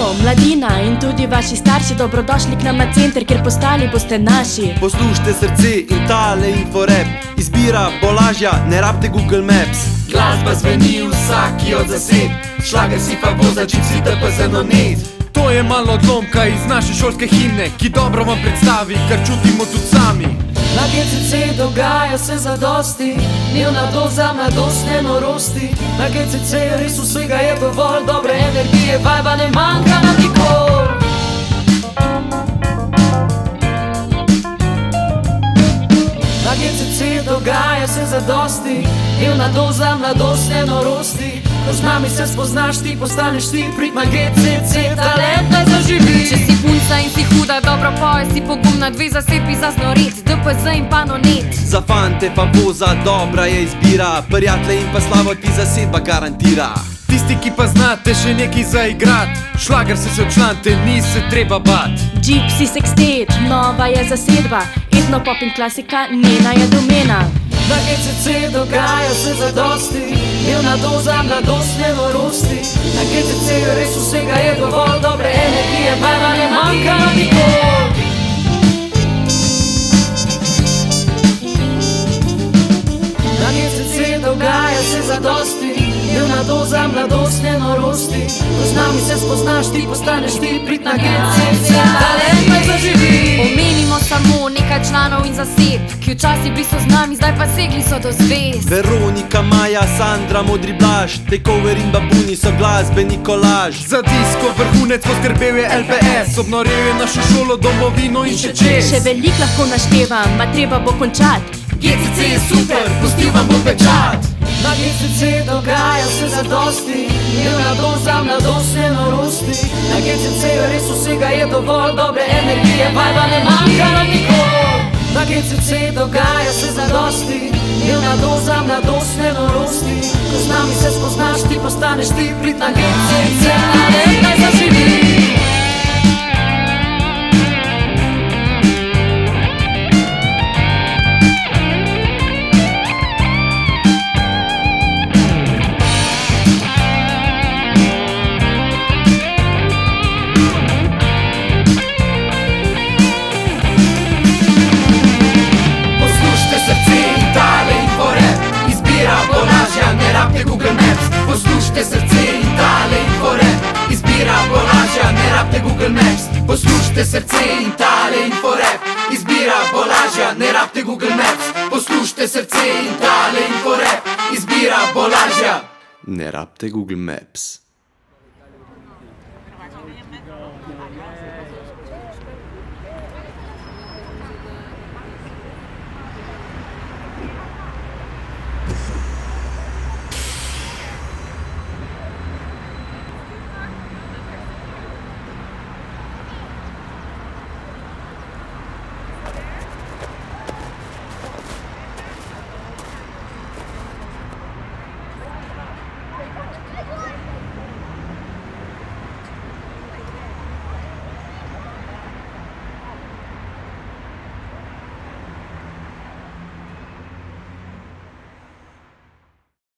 Zdravo, mladina in tudi vaši starši, dobrodošli k nam na center, kjer postali boste naši. Poslušajte srce in tale inforep, izbira bo lažja, ne rabite Google Maps. Glasba zveni vsaki od zaseb, šlager si pa voza, čipsi da pa zanonet. To je malo odlomka iz naše šolske himne, ki dobro vam predstavi, kar čutimo tudi sami. Na GCC dogaja se zadosti, dnevna doza mladostne norosti. Na GCC res vsega je dovolj, dobre energije, vajba ne manjka nam nikoli. Na GCC dogaja se zadosti, dnevna doza mladostne norosti. Ko z nami se spoznaš, ti postaneš ti, prid na GCC, talent naj zaživi. Če si punca in si huda, dobro poje, si pogumna, dve zasepi za znorit, DPZ in pa nonet. Za fante pa voza, dobra je izbira, prijatelje in pa slavo ti zasedba garantira. Tisti, ki pa znate še nekaj zaigrat, šlager se odčlante, ni se treba bat. Gypsy Sextet, nova je zasedba, etno pop in klasika, njena je domena. Na GCC dogaja se zadosti, dnevna doza mladostne norosti. Na GCC res vsega je dovolj, dobre energije, vajba ne manjka nam nikoli. Na GCC dogaja se zadosti, dnevna doza mladostne norosti. Ko z nami se spoznaš, ti postaneš ti, prid na GCC, talent naj zaživi. Omenimo samo nekaj članov in zaseb, ki včasih bili so z nami, zdaj pa segli so do zvezd. Veronika, Maja, Sandra, Modri Blaž, Takeover in Babuni so glasbeni kolaž. Za disko vrhunec poskrbel je LPS, obnoril je našo šolo, domovino in še čez. Še veliko lahko naštevam, ma treba bo končat. GCC je super, pustil vam bo pečat. Na GCC dogaja se zadosti, dnevna doza mladostne norosti. Na GCC res vsega je dovolj, dobre energije, vajba ne manjka nam nikoli. Na GCC dogaja se zadosti, dnevna doza mladostne norosti. Ko z nami se spoznaš, ti postaneš ti, prid na GCC, talent naj zaživi. Poslušajte srce in tale inforep, izbira bo lažja, ne rabite Google Maps. Poslušajte srce in tale inforep, izbira bo lažja, ne rabite Google Maps. Poslušajte srce in tale inforep, izbira bo lažja, Ne rabite Google Maps.